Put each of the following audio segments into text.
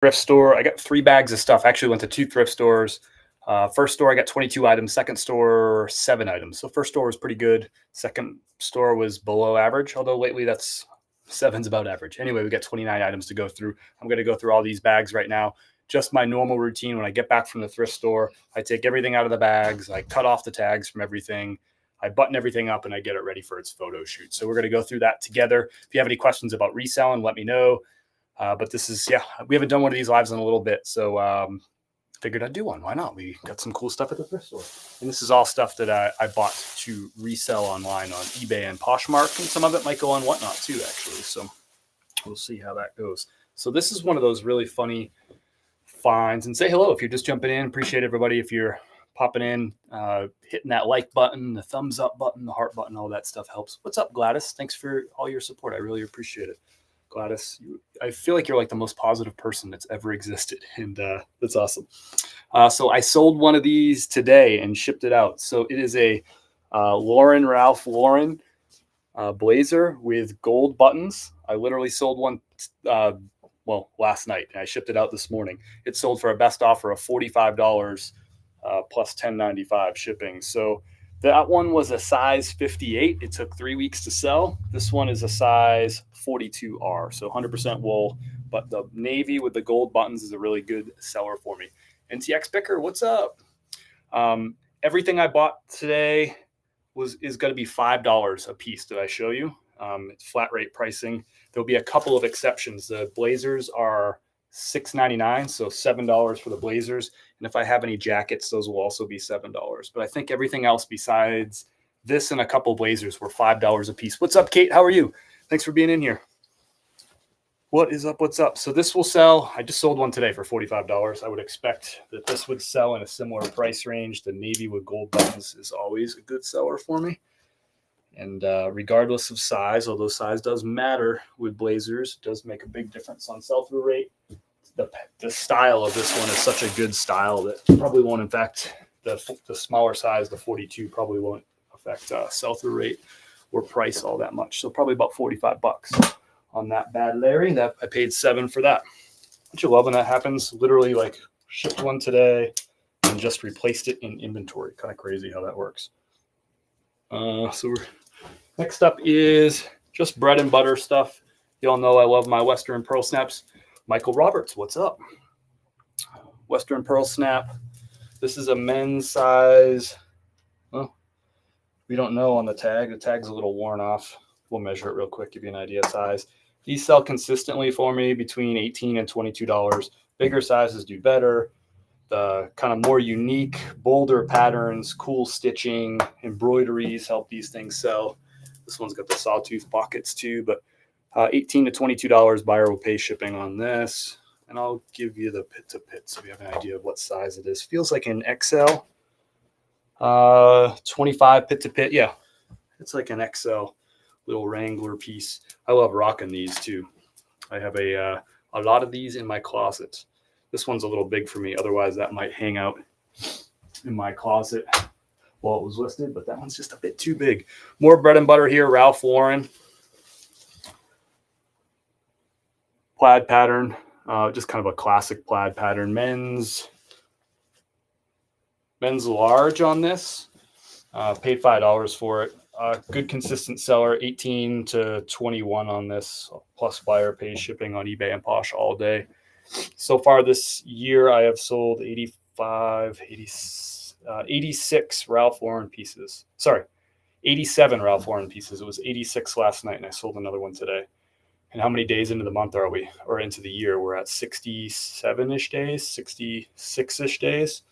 thrift store. I got 3 bags of stuff. Actually went to 2 thrift stores. First store, I got 22 items. Second store, 7 items. So first store was pretty good. Second store was below average, although lately that's 7's about average. Anyway, we got 29 items to go through. I'm going to go through all these bags right now. Just my normal routine. When I get back from the thrift store, I take everything out of the bags. I cut off the tags from everything. I button everything up and I get it ready for its photo shoot. So we're going to go through that together. If you have any questions about reselling, let me know. But this is, we haven't done one of these lives in a little bit. So figured I'd do one. Why not? We got some cool stuff at the thrift store. And this is all stuff that I bought to resell online on eBay and Poshmark. And some of it might go on Whatnot too, actually. So we'll see how that goes. So this is one of those really funny finds. And say hello if you're just jumping in. Appreciate everybody if you're popping in, hitting that like button, the thumbs up button, the heart button, all that stuff helps. What's up, Gladys? Thanks for all your support. I really appreciate it. Gladys, I feel like you're like the most positive person that's ever existed. And that's awesome. So I sold one of these today and shipped it out. So it is a Ralph Lauren blazer with gold buttons. I literally sold one, last night. And I shipped it out this morning. It sold for a best offer of $45 plus $10.95 shipping. So that one was a size 58. It took 3 weeks to sell. This one is a size 42R, so 100% wool. But the navy with the gold buttons is a really good seller for me. NTX Picker, what's up? Everything I bought today is going to be $5 a piece. Did I show you? It's flat rate pricing. There'll be a couple of exceptions. The blazers are $6.99, so $7 for the blazers. And if I have any jackets, those will also be $7. But I think everything else besides this and a couple blazers were $5 a piece. What's up, Kate? How are you? Thanks for being in here. What is up? What's up? So this will sell. I just sold one today for $45. I would expect that this would sell in a similar price range. The navy with gold buttons is always a good seller for me. And regardless of size, although size does matter with blazers, it does make a big difference on sell-through rate. The style of this one is such a good style that probably won't affect the smaller size. The 42 probably won't affect sell-through rate or price all that much. So probably about $45 on that bad Larry. That I paid $7 for that. Don't you love when that happens? Literally, like, shipped one today and just replaced it in inventory. Kind of crazy how that works. Next up is just bread and butter stuff. You all know I love my Western Pearl Snaps. Michael Roberts, what's up? Western Pearl Snap. This is a men's size. Well, we don't know on the tag. The tag's a little worn off. We'll measure it real quick, give you an idea of size. These sell consistently for me between $18 and $22. Bigger sizes do better. The kind of more unique, bolder patterns, cool stitching, embroideries help these things sell. This one's got the sawtooth pockets too, but $18 to $22 buyer will pay shipping on this. And I'll give you the pit to pit so you have an idea of what size it is. Feels like an XL. 25 pit to pit. Yeah, it's like an XL little Wrangler piece. I love rocking these too. I have a lot of these in my closet. This one's a little big for me. Otherwise, that might hang out in my closet while it was listed, but that one's just a bit too big. More bread and butter here, Ralph Lauren. Plaid pattern, just kind of a classic plaid pattern. Men's large on this. Paid $5 for it. Good consistent seller, 18 to 21 on this, plus buyer pays shipping on eBay and Posh all day. So far this year, I have sold 86 Ralph Lauren pieces. Sorry, 87 Ralph Lauren pieces. It was 86 last night, and I sold another one today. And how many days into the month are we, or into the year? We're at 67-ish days, 66-ish days,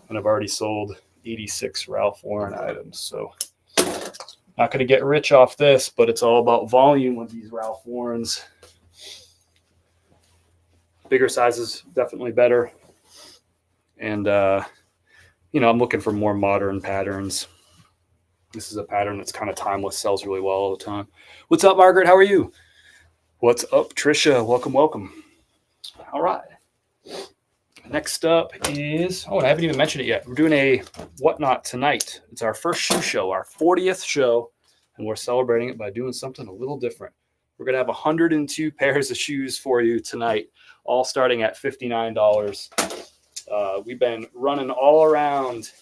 and I've already sold 86 Ralph Lauren items. So not going to get rich off this, but it's all about volume with these Ralph Laurens. Bigger sizes, definitely better. And, I'm looking for more modern patterns. This is a pattern that's kind of timeless, sells really well all the time. What's up, Margaret? How are you? What's up, Trisha? Welcome, welcome. All right. Next up is, and I haven't even mentioned it yet. We're doing a Whatnot tonight. It's our first shoe show, our 40th show, and we're celebrating it by doing something a little different. We're going to have 102 pairs of shoes for you tonight, all starting at $59. We've been running all around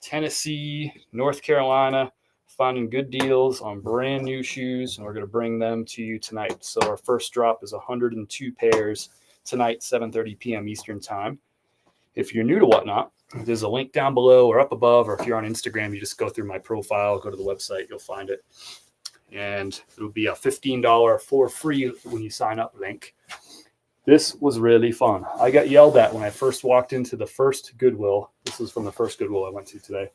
Tennessee, North Carolina, finding good deals on brand new shoes, and we're going to bring them to you tonight. So our first drop is 102 pairs tonight, 7:30 p.m. Eastern time. If you're new to Whatnot, there's a link down below or up above, or if you're on Instagram, you just go through my profile, go to the website, you'll find it. And it'll be a $15 for free when you sign up link. This was really fun. I got yelled at when I first walked into the first Goodwill. This was from the first Goodwill I went to today.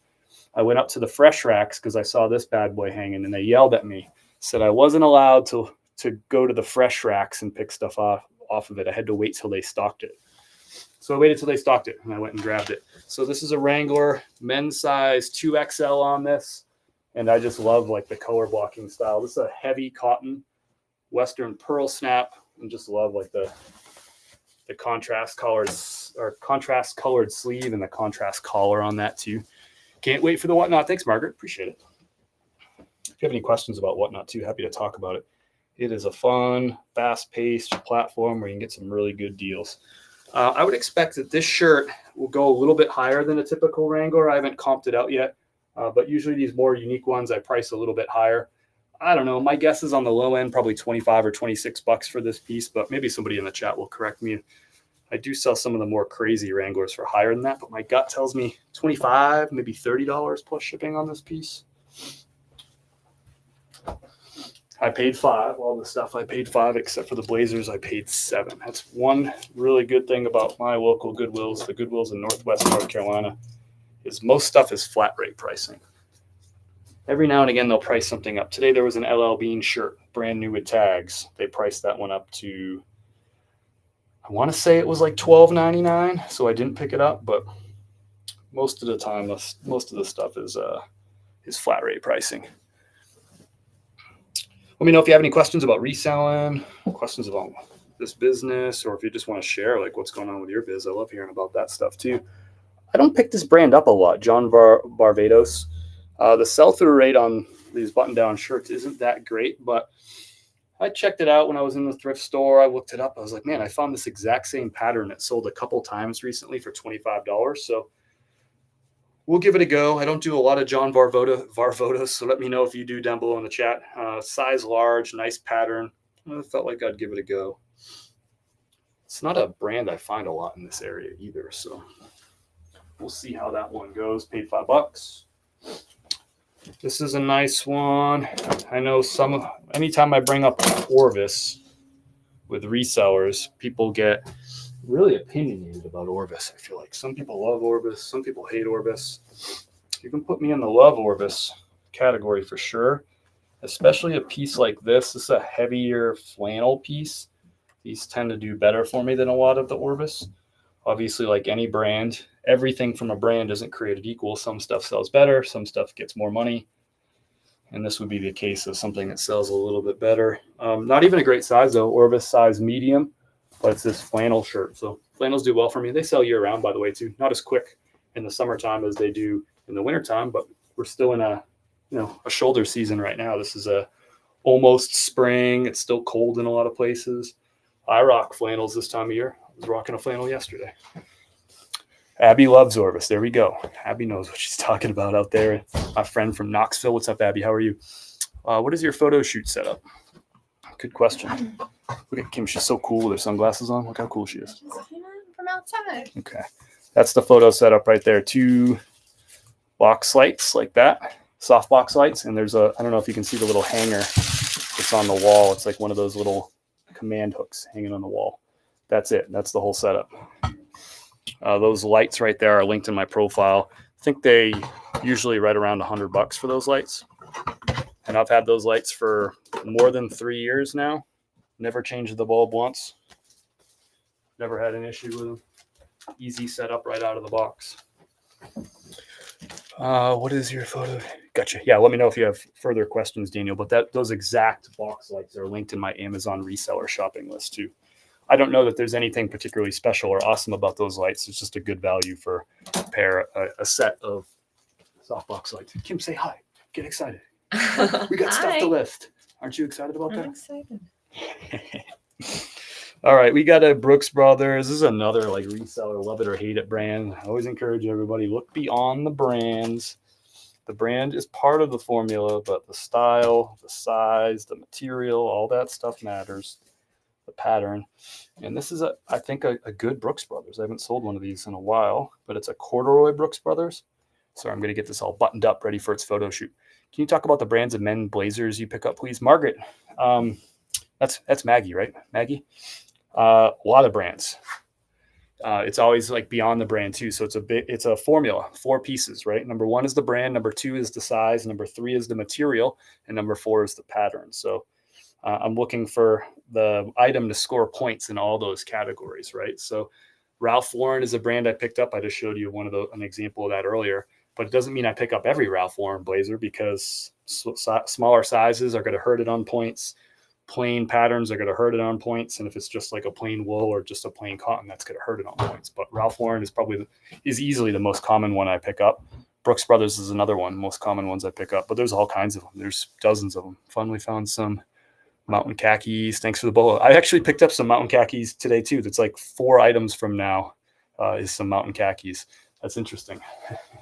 I went up to the fresh racks because I saw this bad boy hanging, and they yelled at me, said I wasn't allowed to go to the fresh racks and pick stuff off of it. I had to wait till they stocked it. So I waited till they stocked it, and I went and grabbed it. So this is a Wrangler men's size 2XL on this. And I just love like the color blocking style. This is a heavy cotton Western pearl snap, and just love like the contrast colored sleeve and the contrast collar on that too. Can't wait for the Whatnot. Thanks, Margaret. Appreciate it. If you have any questions about Whatnot too, happy to talk about it. It is a fun, fast-paced platform where you can get some really good deals. I would expect that this shirt will go a little bit higher than a typical Wrangler. I haven't comped it out yet. But usually these more unique ones, I price a little bit higher. I don't know. My guess is on the low end, probably 25 or 26 bucks for this piece, but maybe somebody in the chat will correct me. I do sell some of the more crazy Wranglers for higher than that, but my gut tells me 25, maybe $30 plus shipping on this piece. I paid $5. All the stuff I paid $5, except for the blazers, I paid $7. That's one really good thing about my local Goodwills, the Goodwills in Northwest North Carolina, is most stuff is flat rate pricing. Every now and again, they'll price something up. Today, there was an LL Bean shirt, brand new with tags. They priced that one up to, I want to say it was like $12.99, so I didn't pick it up, but most of the time, most of the stuff is flat rate pricing. Let me know if you have any questions about reselling, questions about this business, or if you just want to share like what's going on with your biz. I love hearing about that stuff too. I don't pick this brand up a lot, John Barbados. The sell-through rate on these button-down shirts isn't that great, but I checked it out when I was in the thrift store. I looked it up. I was like, man, I found this exact same pattern that sold a couple times recently for $25. So we'll give it a go. I don't do a lot of John Varvatos, so let me know if you do down below in the chat. Size large, nice pattern. I felt like I'd give it a go. It's not a brand I find a lot in this area either, so we'll see how that one goes. Paid $5. This is a nice one. I know anytime I bring up Orvis with resellers, people get really opinionated about Orvis. I feel like some people love Orvis, some people hate Orvis. You can put me in the love Orvis category for sure, especially a piece like this. This is a heavier flannel piece. These tend to do better for me than a lot of the Orvis. Obviously, like any brand, everything from a brand isn't created equal. Some stuff sells better, some stuff gets more money. And this would be the case of something that sells a little bit better. Not even a great size though, Orvis size medium, but it's this flannel shirt. So flannels do well for me. They sell year round, by the way, too. Not as quick in the summertime as they do in the wintertime, but we're still in a shoulder season right now. This is almost spring. It's still cold in a lot of places. I rock flannels this time of year. I was rocking a flannel yesterday. Abby loves Orvis. There we go. Abby knows what she's talking about out there. My friend from Knoxville. What's up, Abby? How are you? What is your photo shoot setup? Good question. Look at Kim. She's so cool with her sunglasses on. Look how cool she is. She's from outside. Okay. That's the photo setup right there. 2 box lights like that. Soft box lights. And there's I don't know if you can see the little hanger that's on the wall. It's like one of those little command hooks hanging on the wall. That's it. That's the whole setup. Those lights right there are linked in my profile. I think they usually right around $100 for those lights. And I've had those lights for more than 3 years now. Never changed the bulb once. Never had an issue with them. Easy setup right out of the box. What is your photo? Gotcha. Yeah, let me know if you have further questions, Daniel. But those exact box lights are linked in my Amazon reseller shopping list too. I don't know that there's anything particularly special or awesome about those lights. It's just a good value for a set of softbox lights. Kim, say hi. Get excited. We got stuff to lift. Aren't you excited about that? I'm excited. All right, we got a Brooks Brothers. This is another like reseller, love it or hate it brand. I always encourage everybody, look beyond the brands. The brand is part of the formula, but the style, the size, the material, all that stuff matters. The pattern. And this is, I think, a good Brooks Brothers. I haven't sold one of these in a while, but it's a corduroy Brooks Brothers. So I'm going to get this all buttoned up, ready for its photo shoot. Can you talk about the brands of men blazers you pick up, please? Margaret, that's Maggie, right? Maggie? A lot of brands. It's always like beyond the brand too. So it's a formula, 4 pieces, right? Number 1 is the brand. Number 2 is the size. Number 3 is the material. And number 4 is the pattern. So I'm looking for the item to score points in all those categories, right? So Ralph Lauren is a brand I picked up. I just showed you an example of that earlier, but it doesn't mean I pick up every Ralph Lauren blazer because smaller sizes are going to hurt it on points. Plain patterns are going to hurt it on points. And if it's just like a plain wool or just a plain cotton, that's going to hurt it on points. But Ralph Lauren is easily the most common one I pick up. Brooks Brothers is another one, most common ones I pick up, but there's all kinds of them. There's dozens of them. Finally found some mountain khakis. Thanks for the bolo. I actually picked up some mountain khakis today too. That's like 4 items from now is some mountain khakis. That's interesting.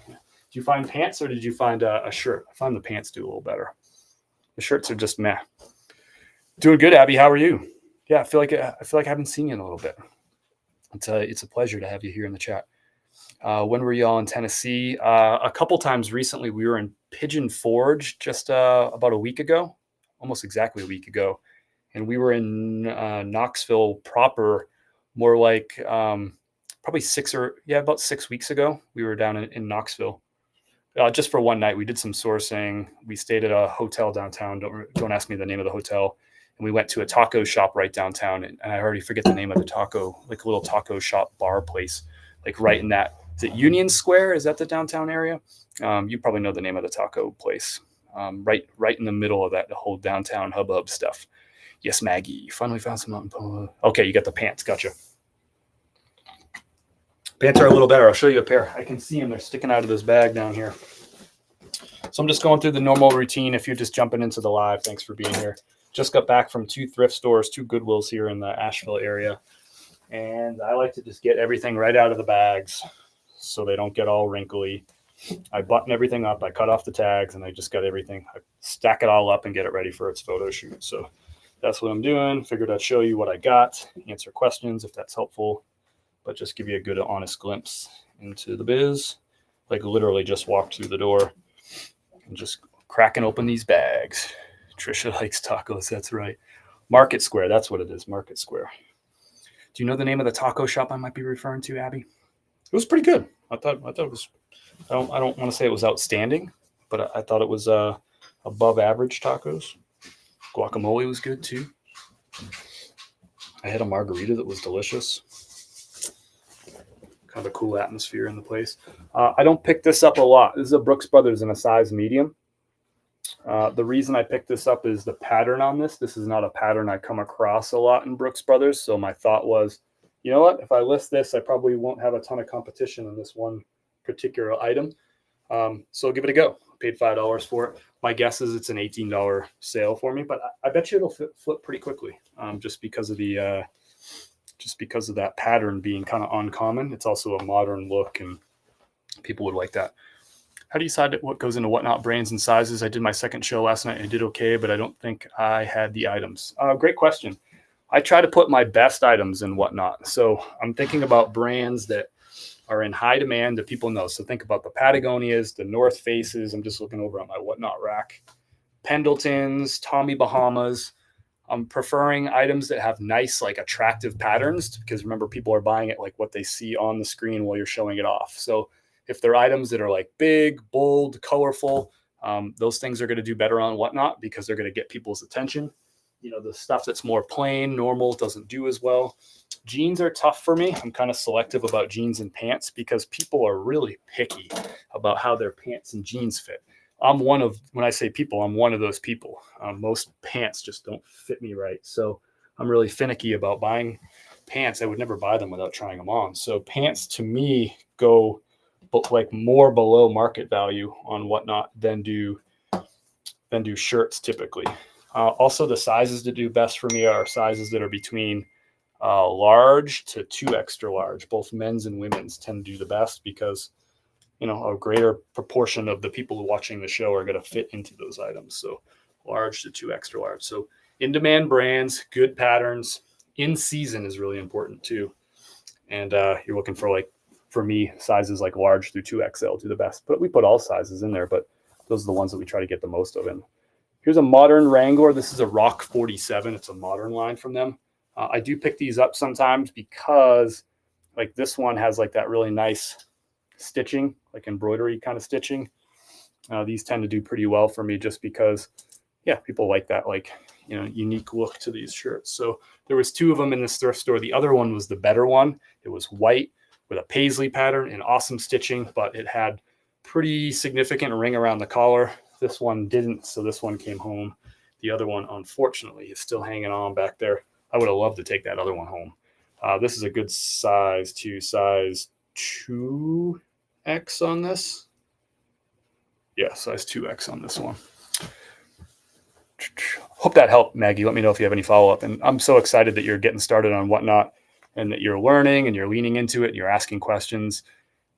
Did you find pants or did you find a shirt? I found the pants do a little better. The shirts are just meh. Doing good, Abby. How are you? Yeah, I feel like I haven't seen you in a little bit. It's a pleasure to have you here in the chat. When were y'all in Tennessee? A couple times recently. We were in Pigeon Forge just about a week ago, almost exactly a week ago, and we were in Knoxville proper, more like probably about 6 weeks ago. We were down in Knoxville just for one night. We did some sourcing. We stayed at a hotel downtown. Don't ask me the name of the hotel. And we went to a taco shop right downtown, and I already forget the name of the taco, like a little taco shop bar place, like right in that. Is it Union Square? Is that the downtown area? You probably know the name of the taco place. Right in the middle of that, the whole downtown hubbub stuff. Yes, Maggie, you finally found some mountain polo. Okay, you got the pants. Gotcha. Pants are a little better. I'll show you a pair. I can see them. They're sticking out of this bag down here. So I'm just going through the normal routine. If you're just jumping into the live, thanks for being here. Just got back from 2 thrift stores, 2 Goodwills here in the Asheville area. And I like to just get everything right out of the bags so they don't get all wrinkly. I button everything up. I cut off the tags and I just got everything. I stack it all up and get it ready for its photo shoot. So that's what I'm doing. Figured I'd show you what I got, answer questions if that's helpful, but just give you a good, honest glimpse into the biz. Like literally just walked through the door and just cracking open these bags. Trisha likes tacos. That's right. Market Square. That's what it is. Market Square. Do you know the name of the taco shop I might be referring to, Abby? It was pretty good. I thought it was. I don't want to say it was outstanding, but I thought it was above average tacos. Guacamole was good too. I had a margarita that was delicious. Kind of a cool atmosphere in the place. I don't pick this up a lot. This is a Brooks Brothers in a size medium. The reason I picked this up is the pattern on this. This is not a pattern I come across a lot in Brooks Brothers. So my thought was, you know what? If I list this, I probably won't have a ton of competition on this one particular item. So I'll give it a go. I paid $5 for it. My guess is it's an $18 sale for me, but I bet you it'll flip pretty quickly, just because of that pattern being kind of uncommon. It's also a modern look, and people would like that. How do you decide what goes into whatnot brands and sizes? I did my second show last night and I did okay, but I don't think I had the items. Great question. I try to put my best items in whatnot. So I'm thinking about brands that are in high demand that people know. So think about the Patagonias, the North Faces. I'm just looking over at my whatnot rack. Pendletons, Tommy Bahamas. I'm preferring items that have nice, like attractive patterns, because remember, people are buying it like what they see on the screen while you're showing it off. So if they're items that are like big, bold, colorful, those things are going to do better on whatnot because they're going to get people's attention. You know, the stuff that's more plain, normal doesn't do as well. Jeans are tough for me. I'm kind of selective about jeans and pants because people are really picky about how their pants and jeans fit. When I say people, I'm one of those people. Most pants just don't fit me right. So I'm really finicky about buying pants. I would never buy them without trying them on. So pants to me go like more below market value on whatnot than do shirts typically. Also, the sizes that do best for me are sizes that are between large to 2 extra large. Both men's and women's tend to do the best because, a greater proportion of the people watching the show are going to fit into those items. So large to 2 extra large. So in-demand brands, good patterns, in season is really important too. And you're looking for me, sizes like large through 2XL do the best. But we put all sizes in there, but those are the ones that we try to get the most of in. Here's a modern Wrangler. This is a Rock 47. It's a modern line from them. I do pick these up sometimes because like this one has like that really nice stitching, like embroidery kind of stitching. These tend to do pretty well for me just because, people like that, unique look to these shirts. So there was 2 of them in this thrift store. The other one was the better one. It was white with a paisley pattern and awesome stitching, but it had pretty significant ring around the collar. This one didn't, so this one came home. The other one, unfortunately, is still hanging on back there. I would have loved to take that other one home. This is a good size too, size 2X on this. Yeah, size 2X on this one. Hope that helped, Maggie. Let me know if you have any follow-up. And I'm so excited that you're getting started on Whatnot and that you're learning and you're leaning into it and you're asking questions.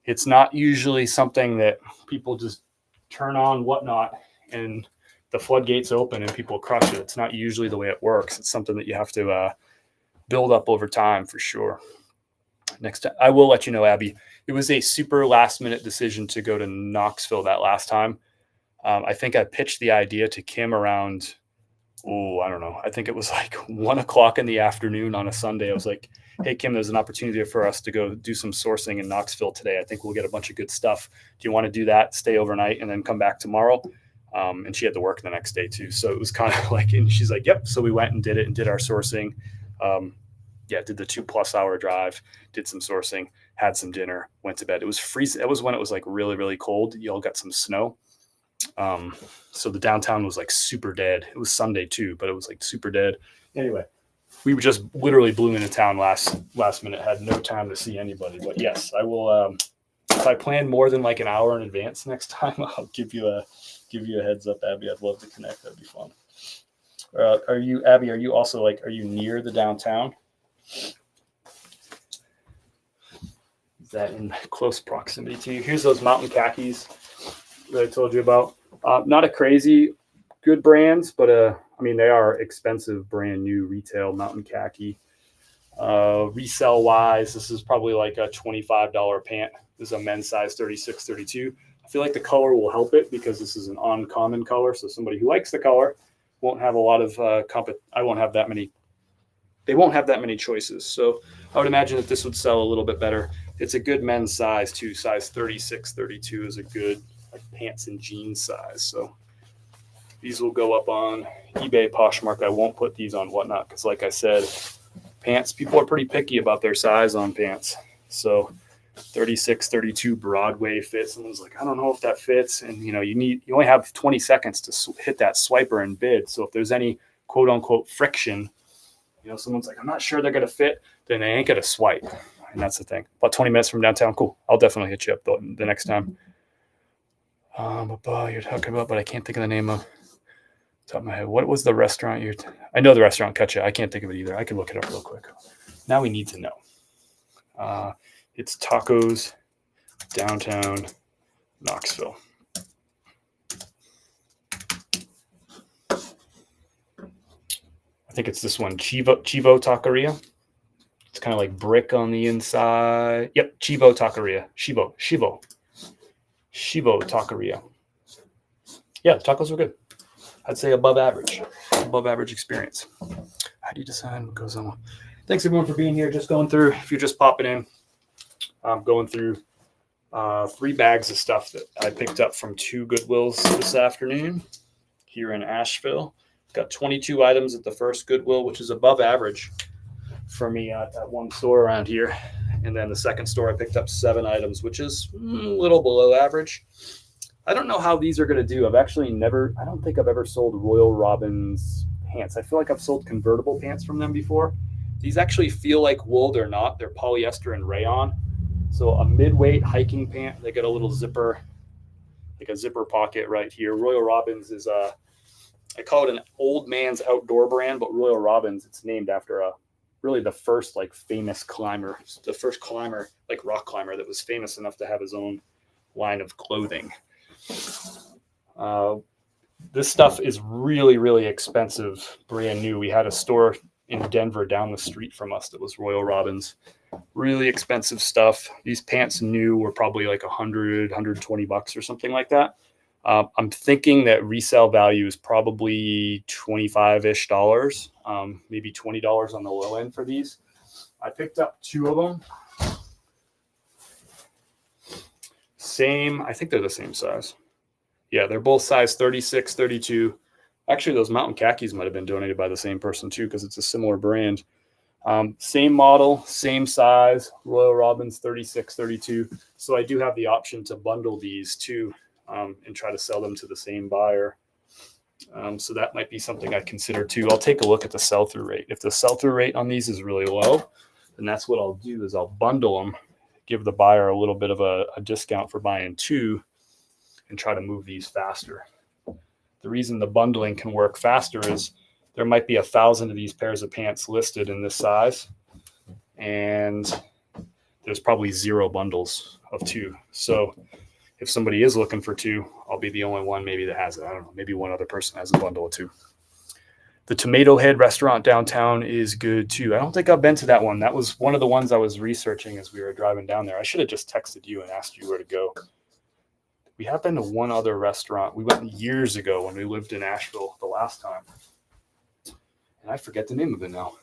It's not usually something that people just turn on Whatnot and the floodgates open and people crush it. It's not usually the way it works. It's something that you have to build up over time for sure. Next time, I will let you know, Abby, it was a super last minute decision to go to Knoxville that last time. I think I pitched the idea to Kim around, I don't know. I think it was like 1:00 in the afternoon on a Sunday. I was like, hey, Kim, there's an opportunity for us to go do some sourcing in Knoxville today. I think we'll get a bunch of good stuff. Do you want to do that? Stay overnight and then come back tomorrow? And she had to work the next day too. So it was kind of like, and she's like, yep. So we went and did it and did our sourcing. Did the 2+ hour drive, did some sourcing, had some dinner, went to bed. It was freezing. It was when it was like really, really cold. Y'all got some snow. So the downtown was like super dead. It was Sunday too, but it was like super dead. Anyway, we just literally blew into town last minute, had no time to see anybody. But yes, I will. If I plan more than like an hour in advance next time, I'll give you a heads up, Abby. I'd love to connect. That'd be fun. Are you, Abby? Are you also are you near the downtown? Is that in close proximity to you? Here's those mountain khakis that I told you about. Not a crazy good brands, but they are expensive, brand new retail mountain khaki. Resell wise, this is probably like a $25 pant. This is a men's size 36, 32. I feel like the color will help it because this is an uncommon color. So somebody who likes the color won't have a lot of they won't have that many choices. So I would imagine that this would sell a little bit better. It's a good men's size too. Size 36, 32 is a good pants and jeans size. So these will go up on eBay, Poshmark. I won't put these on Whatnot because like I said, pants, people are pretty picky about their size on pants. So 36, 32 Broadway fit. Someone's like, I don't know if that fits. And you only have 20 seconds to hit that swiper and bid. So if there's any quote unquote friction, someone's like, I'm not sure they're going to fit, then they ain't going to swipe. And that's the thing. About 20 minutes from downtown. Cool. I'll definitely hit you up the next time. You're talking about, but I can't think of the name of top of my head. What was the restaurant I know the restaurant cut you. I can't think of it either. I can look it up real quick. Now we need to know. It's Tacos Downtown Knoxville. I think it's this one, Chivo Taqueria. It's kind of like brick on the inside. Yep, Chivo Taqueria. Chivo Taqueria. Yeah, the tacos were good. I'd say above average experience. How do you decide what goes on? Thanks everyone for being here. Just going through, if you're just popping in, I'm going through 3 bags of stuff that I picked up from 2 Goodwills this afternoon here in Asheville. Got 22 items at the first Goodwill, which is above average for me at one store around here. And then the second store, I picked up 7 items, which is a little below average. I don't know how these are going to do. I don't think I've ever sold Royal Robbins pants. I feel like I've sold convertible pants from them before. These actually feel like wool. They're not. They're polyester and rayon. So a mid-weight hiking pant. They got a little zipper, like a zipper pocket right here. Royal Robbins is I call it an old man's outdoor brand, but Royal Robbins, it's named after really the first like famous climber, the first climber, like rock climber that was famous enough to have his own line of clothing. This stuff is really, really expensive, brand new. We had a store in Denver down the street from us that was Royal Robbins. Really expensive stuff. These pants new were probably like $100, $120 or something like that. I'm thinking that resale value is probably $25-ish, maybe $20 on the low end for these. I picked up 2 of them. Same, I think they're the same size. Yeah, they're both size 36, 32. Actually, those mountain khakis might have been donated by the same person too, because it's a similar brand. Same model, same size, Royal Robbins 36, 32. So I do have the option to bundle these too, and try to sell them to the same buyer. So that might be something I consider too. I'll take a look at the sell-through rate. If the sell-through rate on these is really low, then that's what I'll do is I'll bundle them, give the buyer a little bit of a discount for buying 2, and try to move these faster. The reason the bundling can work faster is there might be 1,000 of these pairs of pants listed in this size, and there's probably 0 bundles of 2. So if somebody is looking for 2, I'll be the only one maybe that has it. I don't know. Maybe one other person has a bundle of 2. The Tomato Head restaurant downtown is good too. I don't think I've been to that one. That was one of the ones I was researching as we were driving down there. I should have just texted you and asked you where to go. We have been to one other restaurant. We went years ago when we lived in Asheville the last time. And I forget the name of it now.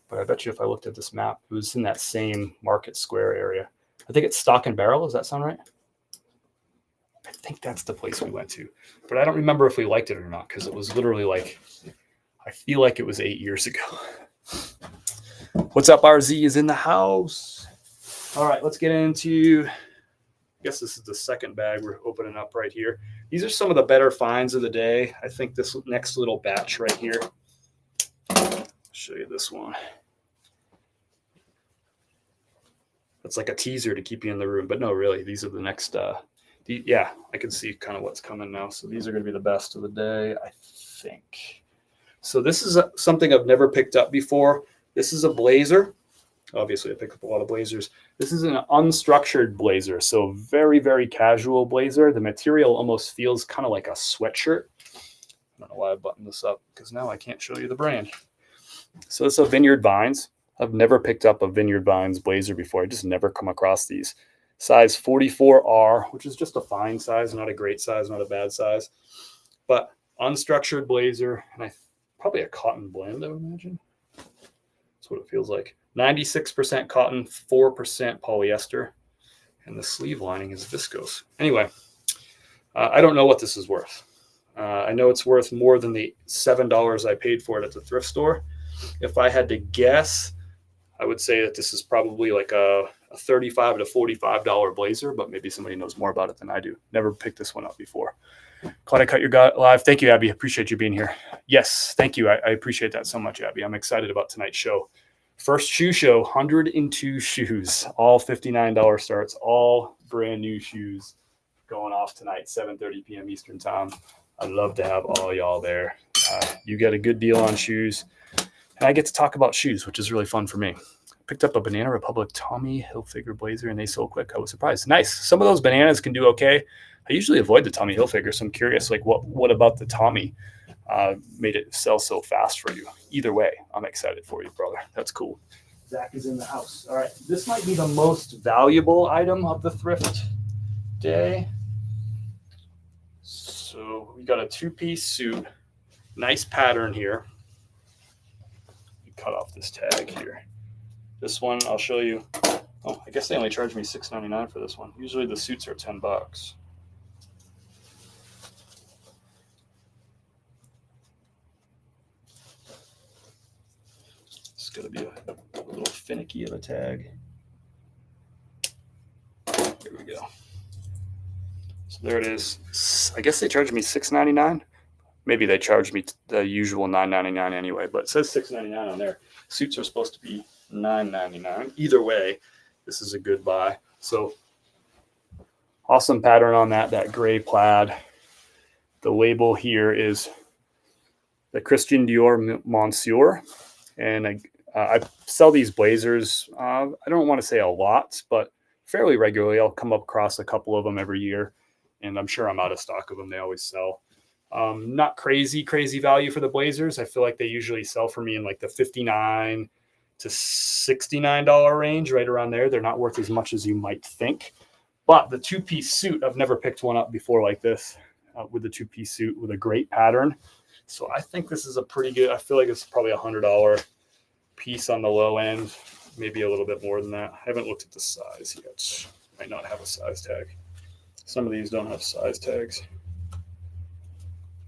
But I bet you if I looked at this map, it was in that same Market Square area. I think it's Stock and Barrel. Does that sound right? I think that's the place we went to. But I don't remember if we liked it or not, because it was literally like, I feel like it was 8 years ago. What's up, RZ is in the house. All right, let's get into... I guess this is the second bag we're opening up right here. These are some of the better finds of the day. I think this next little batch right here. I'll show you this one. That's like a teaser to keep you in the room, but no, really, these are the next. Yeah, I can see kind of what's coming now. So these are going to be the best of the day, I think. So this is something I've never picked up before. This is a blazer. Obviously, I pick up a lot of blazers. This is an unstructured blazer, so very, very casual blazer. The material almost feels kind of like a sweatshirt. I don't know why I buttoned this up, because now I can't show you the brand. So it's a Vineyard Vines. I've never picked up a Vineyard Vines blazer before. I just never come across these. Size 44R, which is just a fine size, not a great size, not a bad size. But unstructured blazer, and probably a cotton blend, I would imagine. That's what it feels like. 96% cotton, 4% polyester, and the sleeve lining is viscose. Anyway, I don't know what this is worth. I know it's worth more than the $7 I paid for it at the thrift store. If I had to guess, I would say that this is probably like a $35 to $45 blazer, but maybe somebody knows more about it than I do. Never picked this one up before. Glad I cut your live. Thank you, Abby. Appreciate you being here. Yes, thank you. I appreciate that so much, Abby. I'm excited about tonight's show. First shoe show, 102 shoes, all $59 starts, all brand new shoes going off tonight, 7:30 p.m. Eastern time. I'd love to have all y'all there. You get a good deal on shoes, and I get to talk about shoes, which is really fun for me. Picked up a Banana Republic Tommy Hilfiger blazer, and they sold quick. I was surprised. Nice. Some of those bananas can do okay. I usually avoid the Tommy Hilfiger, so I'm curious, like what about the Tommy made it sell so fast for you? Either way, I'm excited for you, brother. That's cool. Zach is in the house. All right, this might be the most valuable item of the thrift day. So we got a 2-piece suit. Nice pattern here. Cut off this tag here. This one, I'll show you. Oh, I guess they only charged me $6.99 for this one. Usually the suits are $10. It's going to be a little finicky of a tag. Here we go. So there it is. I guess they charged me $6.99. Maybe they charged me the usual $9.99 anyway, but it says $6.99 on there. Suits are supposed to be $9.99. Either way, this is a good buy. So awesome pattern on that gray plaid. The label here is the Christian Dior Monsieur. And I sell these blazers. I don't want to say a lot, but fairly regularly. I'll come up across a couple of them every year, and I'm sure I'm out of stock of them. They always sell. Not crazy value for the blazers. I feel like they usually sell for me in like the $59 to $69 range, right around there. They're not worth as much as you might think. But the two-piece suit, I've never picked one up before like this, with the two-piece suit with a great pattern. So I think this is a pretty good, I feel like it's probably $100 piece on the low end, maybe a little bit more than that. I haven't looked at the size yet. Might not have a size tag. Some of these don't have size tags.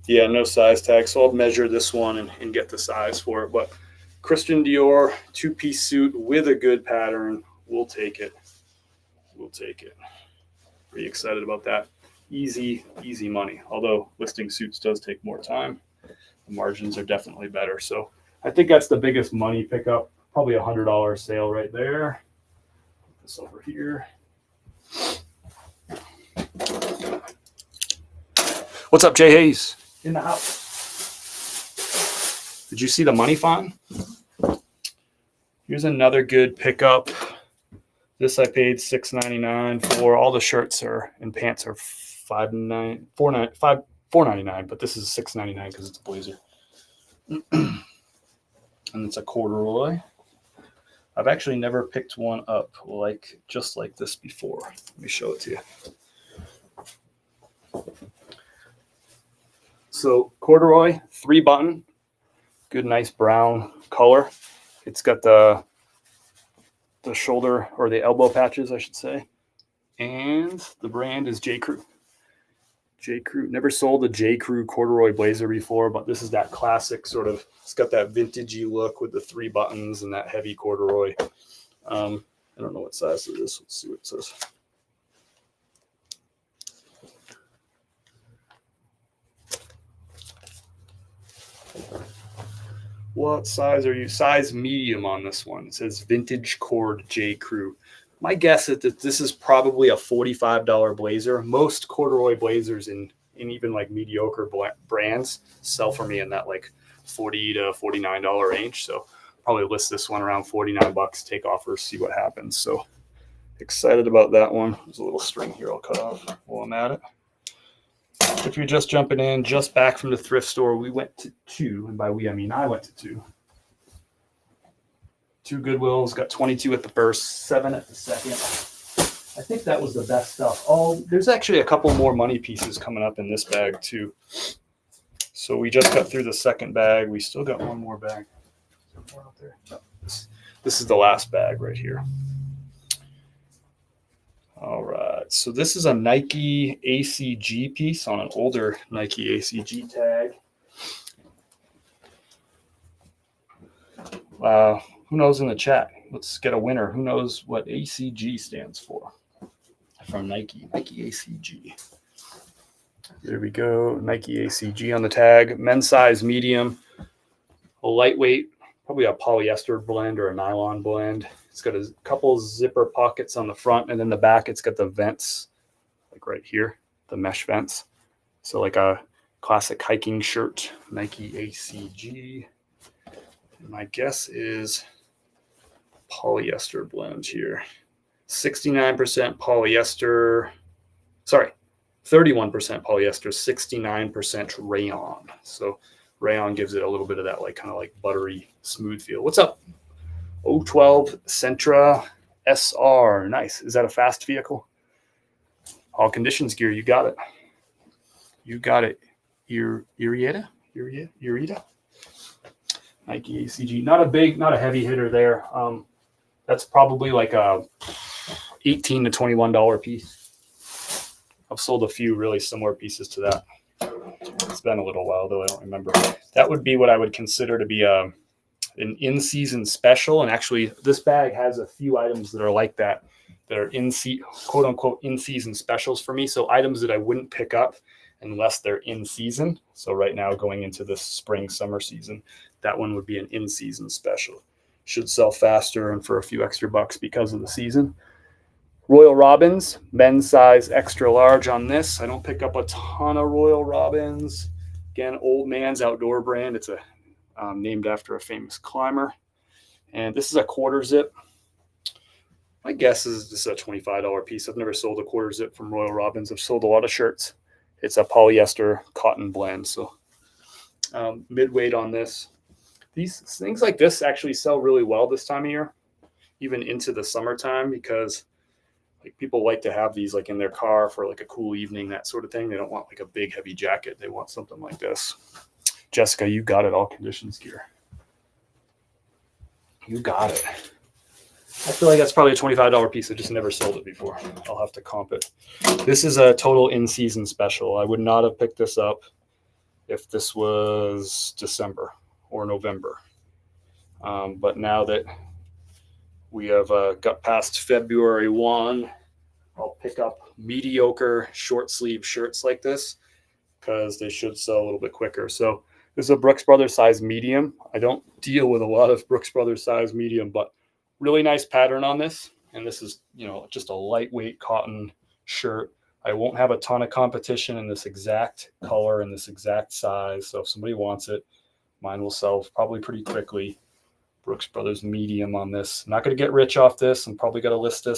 Yeah, no size tag. So I'll measure this one and get the size for it. But Christian Dior two-piece suit with a good pattern. We'll take it. We'll take it. Pretty excited about that. Easy money. Although listing suits does take more time. The margins are definitely better. So I think that's the biggest money pickup. Probably $100 sale right there. Put this over here. What's up, Jay Hayes? In the house. Did you see the money font? Here's another good pickup. This I paid $6.99 for. All the shirts are and pants are $4.99, but this is $6.99 because it's a blazer. And it's a corduroy. I've actually never picked one up just like this before. Let me show it to you. So corduroy, 3-button, good nice brown color. It's got the shoulder or the elbow patches, I should say. And the brand is J. Crew. J. Crew. Never sold a J. Crew corduroy blazer before, but this is that classic sort of, it's got that vintagey look with the 3 buttons and that heavy corduroy. I don't know what size it is. Let's see what it says. What size are you? Size medium on this one. It says vintage cord J. Crew. My guess is that this is probably a $45 blazer. Most corduroy blazers in even like mediocre brands sell for me in that like $40 to $49 range. So probably list this one around $49, take offers, see what happens. So excited about that one. There's a little string here I'll cut off while I'm at it. If you're just jumping in, just back from the thrift store, we went to 2, and by we I mean I went to 2. 2 Goodwills, got 22 at the first, 7 at the second. I think that was the best stuff. There's actually a couple more money pieces coming up in this bag too. So we just got through the second bag. We still got one more bag. Is there more out there? No, this is the last bag right here. All right, so this is a Nike ACG piece on an older Nike ACG tag. Who knows in the chat? Let's get a winner. Who knows what ACG stands for? From Nike ACG. There we go, Nike ACG on the tag. Men's size medium, a lightweight, probably a polyester blend or a nylon blend. It's got a couple zipper pockets on the front, and then the back it's got the vents, like right here, the mesh vents. So like a classic hiking shirt, Nike ACG. And my guess is polyester blend here. 69% polyester, 31% polyester, 69% rayon. So rayon gives it a little bit of that like kind of like buttery smooth feel. What's up? 012 Sentra SR. Nice. Is that a fast vehicle? All conditions gear. You got it. You got it. Urieta? Nike ACG. Not a heavy hitter there. That's probably like a $18 to $21 piece. I've sold a few really similar pieces to that. It's been a little while though. I don't remember. That would be what I would consider to be an in-season special, and actually this bag has a few items that are like that are quote unquote in-season specials for me. So items that I wouldn't pick up unless they're in season. So right now going into this spring summer season, that one would be an in-season special. Should sell faster and for a few extra bucks because of the season. Royal Robins, men's size extra large on this. I don't pick up a ton of Royal Robins. Again, Old Man's Outdoor brand. It's a named after a famous climber. And this is a quarter zip. My guess is this is a $25 piece. I've never sold a quarter zip from Royal Robbins. I've sold a lot of shirts. It's a polyester cotton blend. So mid-weight on this. These things like this actually sell really well this time of year, even into the summertime, because like people like to have these like in their car for like a cool evening, that sort of thing. They don't want like a big heavy jacket. They want something like this. Jessica, you got it. All conditions gear. You got it. I feel like that's probably a $25 piece. I just never sold it before. I'll have to comp it. This is a total in-season special. I would not have picked this up if this was December or November. But now that we have got past February 1, I'll pick up mediocre short sleeve shirts like this because they should sell a little bit quicker. So this is a Brooks Brothers size medium. I don't deal with a lot of Brooks Brothers size medium, but really nice pattern on this. And this is, just a lightweight cotton shirt. I won't have a ton of competition in this exact color and this exact size. So if somebody wants it, mine will sell probably pretty quickly. Brooks Brothers medium on this. I'm not going to get rich off this. I'm probably going to list it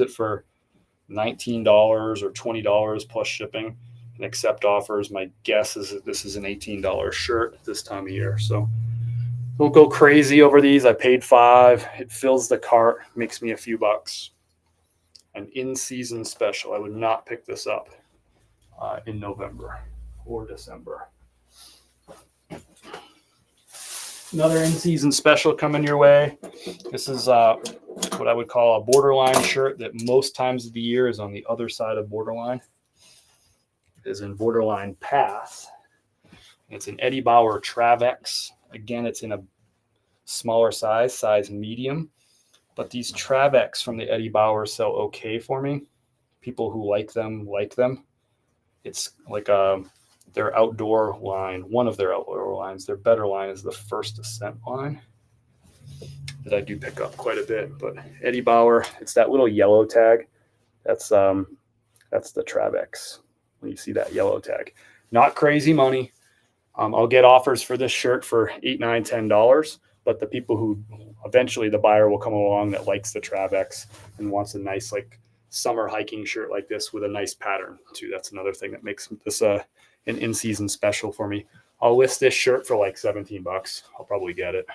for $19 or $20 plus shipping and accept offers. My guess is that this is an $18 shirt this time of year. So don't go crazy over these. I paid $5. It fills the cart, makes me a few bucks. An in-season special. I would not pick this up in November or December. Another in-season special coming your way. This is what I would call a borderline shirt that most times of the year is on the other side of borderline. It is in borderline pass. It's an Eddie Bauer Travex. Again, it's in a smaller size medium. But these Travex from the Eddie Bauer sell okay for me. People who like them like them. It's like their outdoor line, one of their outdoor lines. Their better line is the First Ascent line that I do pick up quite a bit. But Eddie Bauer, it's that little yellow tag. That's the Travex. When you see that yellow tag, not crazy money. I'll get offers for this shirt for $8, $9, $10. But the people who eventually the buyer will come along that likes the Travex and wants a nice like summer hiking shirt like this with a nice pattern too. That's another thing that makes this an in-season special for me. I'll list this shirt for like $17. I'll probably get it.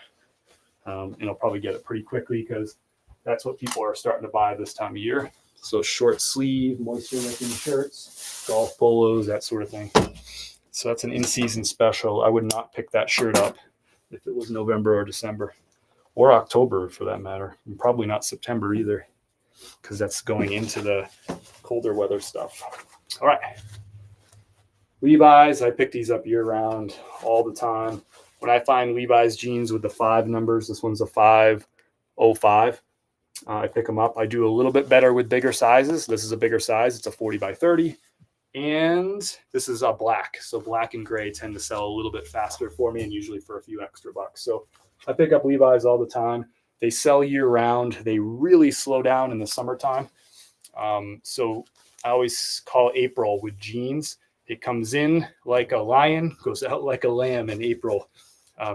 And I'll probably get it pretty quickly because that's what people are starting to buy this time of year. So short sleeve, moisture wicking shirts, golf polos, that sort of thing. So that's an in-season special. I would not pick that shirt up if it was November or December or October for that matter. And probably not September either because that's going into the colder weather stuff. All right. Levi's, I pick these up year round all the time. When I find Levi's jeans with the 5 numbers, this one's a 505. I pick them up. I do a little bit better with bigger sizes. This is a bigger size. It's a 40 by 30. And this is a black. So black and gray tend to sell a little bit faster for me and usually for a few extra bucks. So I pick up Levi's all the time. They sell year round. They really slow down in the summertime. So I always call April with jeans. It comes in like a lion, goes out like a lamb in April.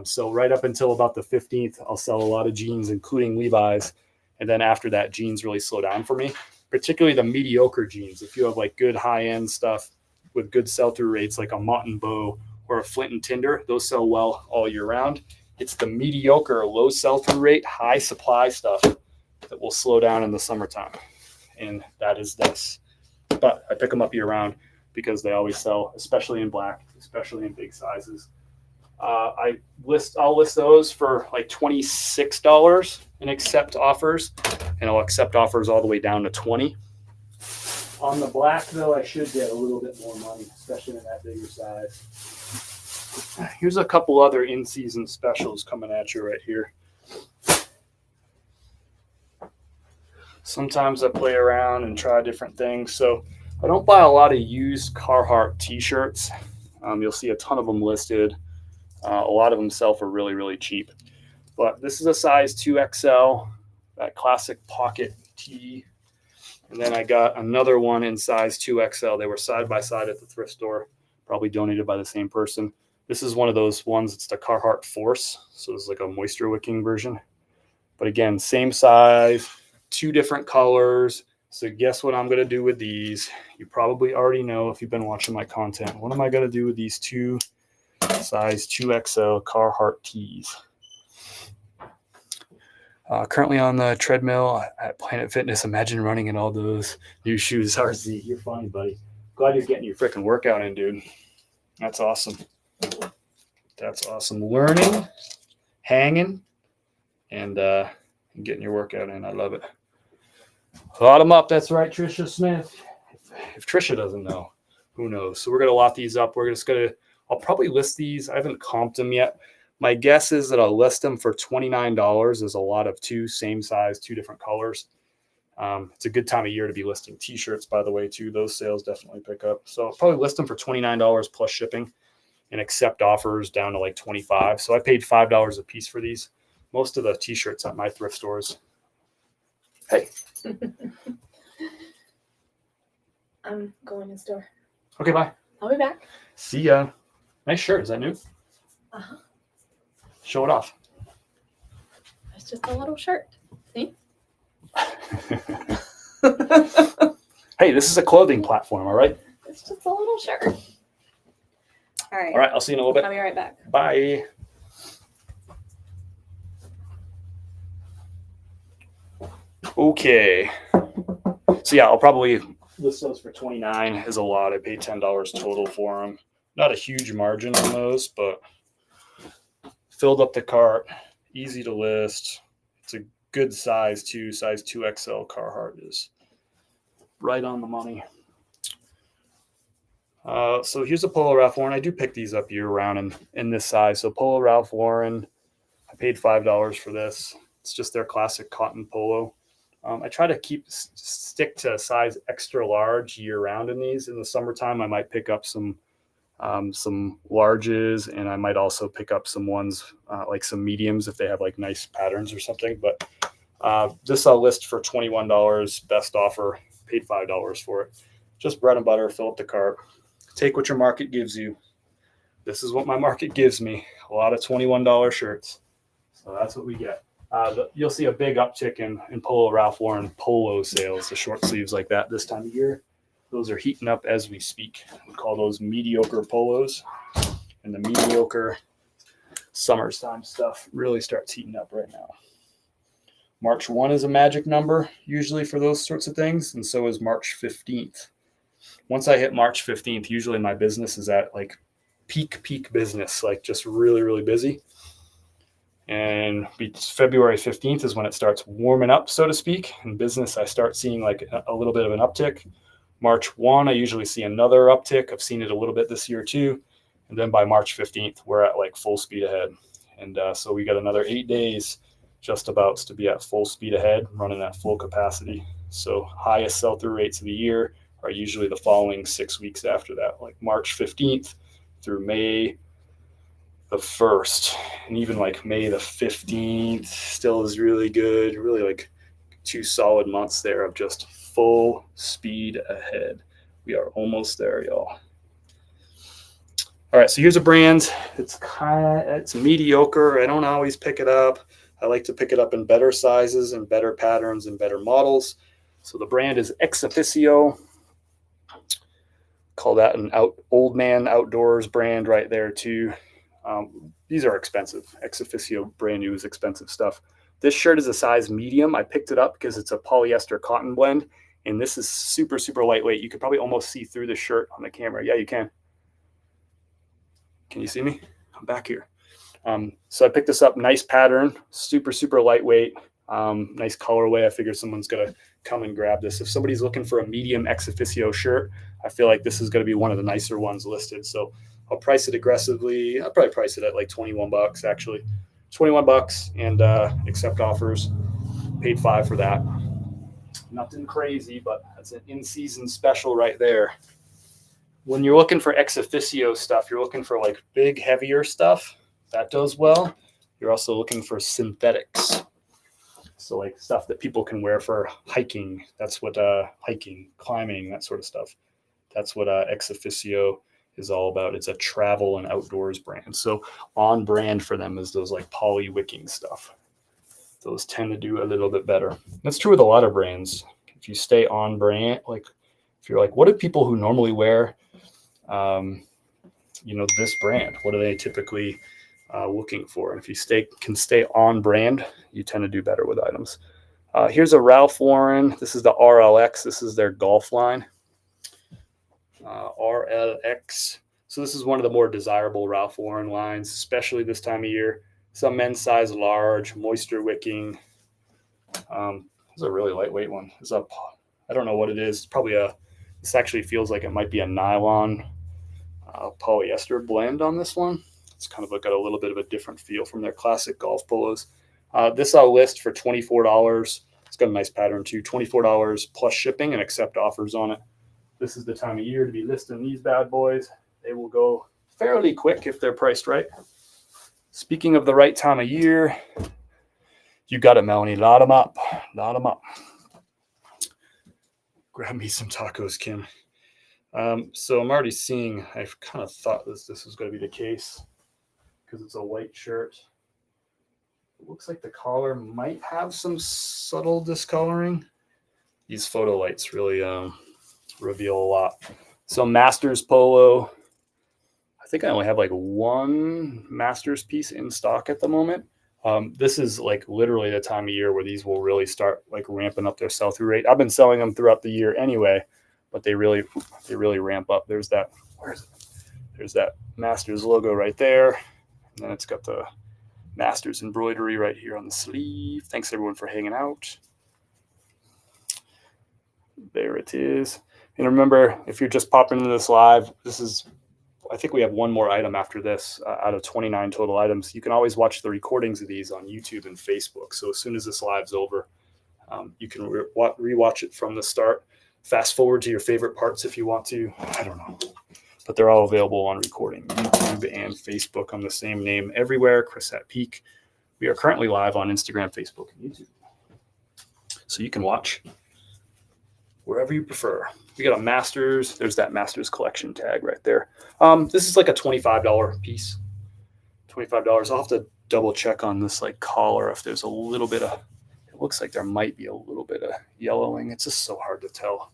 So right up until about the 15th, I'll sell a lot of jeans, including Levi's. And then after that, jeans really slow down for me, particularly the mediocre jeans. If you have like good high-end stuff with good sell-through rates, like a Mott & Bow or a Flint & Tinder, those sell well all year round. It's the mediocre, low sell-through rate, high supply stuff that will slow down in the summertime. And that is this. But I pick them up year round because they always sell, especially in black, especially in big sizes. I'll list those for like $26 and accept offers, and I'll accept offers all the way down to $20. On the black though, I should get a little bit more money, especially in that bigger size. Here's a couple other in-season specials coming at you right here. Sometimes I play around and try different things. So I don't buy a lot of used Carhartt t-shirts. You'll see a ton of them listed. A lot of them sell for really, really cheap. But this is a size 2XL, that classic pocket tee. And then I got another one in size 2XL. They were side by side at the thrift store. probably donated by the same person. This is one of those ones. It's the Carhartt Force. So it's like a moisture wicking version. But again, same size, 2 different colors. So guess what I'm going to do with these? You probably already know if you've been watching my content. What am I going to do with these 2 size 2XL Carhartt tees? Currently on the treadmill at Planet Fitness. Imagine running in all those new shoes. RZ, you're funny, buddy. Glad you're getting your freaking workout in, dude. That's awesome. That's awesome. Learning, hanging, and getting your workout in. I love it. Lot them up. That's right, Trisha Smith. If Trisha doesn't know, who knows? So we're going to lot these up. We're just going to, I'll probably list these. I haven't comped them yet. My guess is that I'll list them for $29. There's a lot of 2 same size, 2 different colors. It's a good time of year to be listing t-shirts, by the way, too. Those sales definitely pick up. So I'll probably list them for $29 plus shipping and accept offers down to like $25. So I paid $5 a piece for these. Most of the t-shirts at my thrift stores. Hey. I'm going to the store. Okay, bye. I'll be back. See ya. Nice shirt. Is that new? Uh-huh. Show it off. It's just a little shirt. See? Hey, this is a clothing platform, all right? It's just a little shirt. All right. All right, I'll see you in a little bit. I'll be right back. Bye. Okay. So yeah, I'll probably list those for $29 is a lot. I paid $10 total for them. Not a huge margin on those, but filled up the cart. Easy to list. It's a good size too. Size 2XL Carhartt is right on the money. So here's a Polo Ralph Lauren. I do pick these up year round in this size. So Polo Ralph Lauren, I paid $5 for this. It's just their classic cotton polo. I try to stick to size extra large year round in these. In the summertime, I might pick up some larges, and I might also pick up some ones like some mediums if they have like nice patterns or something. But this I'll list for $21. Best offer. Paid $5 for it. Just bread and butter. Fill up the cart. Take what your market gives you. This is what my market gives me. A lot of $21 shirts. So that's what we get. You'll see a big uptick in Polo Ralph Lauren polo sales, the short sleeves like that this time of year. Those are heating up as we speak. We call those mediocre polos. And the mediocre summertime stuff really starts heating up right now. March 1 is a magic number usually for those sorts of things, and so is March 15th. Once I hit March 15th, usually my business is at like peak business, like just really, really busy. And February 15th is when it starts warming up, so to speak. In business, I start seeing like a little bit of an uptick. March 1, I usually see another uptick. I've seen it a little bit this year too. And then by March 15th, we're at like full speed ahead. And so we got another 8 days just about to be at full speed ahead, running at full capacity. So highest sell-through rates of the year are usually the following 6 weeks after that, like March 15th through May the 1st. And even like May the 15th still is really good. Really like 2 solid months there of just full speed ahead. We are almost there, y'all. All right, so here's a brand. It's mediocre. I don't always pick it up. I like to pick it up in better sizes and better patterns and better models. So the brand is Ex Officio. Call that an old man outdoors brand right there too. These are expensive. Ex Officio brand new is expensive stuff. This shirt is a size medium. I picked it up because it's a polyester cotton blend, and this is super, super lightweight. You could probably almost see through the shirt on the camera. Yeah, you can. Can you see me? I'm back here. So I picked this up. Nice pattern, super, super lightweight, nice colorway. I figured someone's going to come and grab this. If somebody's looking for a medium Ex Officio shirt, I feel like this is going to be one of the nicer ones listed. So I'll price it aggressively. I'll probably price it at like $21 actually. $21 and accept offers. Paid $5 for that. Nothing crazy, but that's an in-season special right there. When you're looking for Ex Officio stuff, you're looking for like big, heavier stuff. That does well. You're also looking for synthetics. So like stuff that people can wear for hiking. That's what hiking, climbing, that sort of stuff. That's what Ex Officio is all about. It's a travel and outdoors brand. So on brand for them is those like poly wicking stuff. Those tend to do a little bit better. That's true with a lot of brands. If you stay on brand, like if you're like, what do people who normally wear, this brand, what are they typically looking for? And if you can stay on brand, you tend to do better with items. Here's a Ralph Lauren. This is the RLX. This is their golf line. RLX. So this is one of the more desirable Ralph Lauren lines, especially this time of year. Some men's size large, moisture wicking. This is a really lightweight one. I don't know what it is. This actually feels like it might be a nylon polyester blend on this one. It's kind of got a little bit of a different feel from their classic golf polos. This I'll list for $24. It's got a nice pattern too. $24 plus shipping and accept offers on it. This is the time of year to be listing these bad boys. They will go fairly quick if they're priced right. Speaking of the right time of year, you got it, Melanie. Lot them up. Grab me some tacos, Kim. So I'm already seeing, I've kind of thought this was going to be the case because it's a white shirt. It looks like the collar might have some subtle discoloring. These photo lights really reveal a lot. So Masters polo. I think I only have like one Masters piece in stock at the moment. This is like literally the time of year where these will really start like ramping up their sell-through rate. I've been selling them throughout the year anyway, but they really ramp up. There's that Masters logo right there. And then it's got the Masters embroidery right here on the sleeve. Thanks everyone for hanging out. There it is. And remember, if you're just popping into this live, I think we have one more item after this out of 29 total items. You can always watch the recordings of these on YouTube and Facebook. So as soon as this live's over, you can rewatch it from the start. Fast forward to your favorite parts if you want to. I don't know. But they're all available on recording, YouTube and Facebook. I'm the same name everywhere, Chris at Peak. We are currently live on Instagram, Facebook, and YouTube. So you can watch wherever you prefer. We got a Masters. There's that Masters collection tag right there. This is like a $25 piece. $25. I'll have to double check on this like collar if there's a little bit of, it looks like there might be a little bit of yellowing. It's just so hard to tell.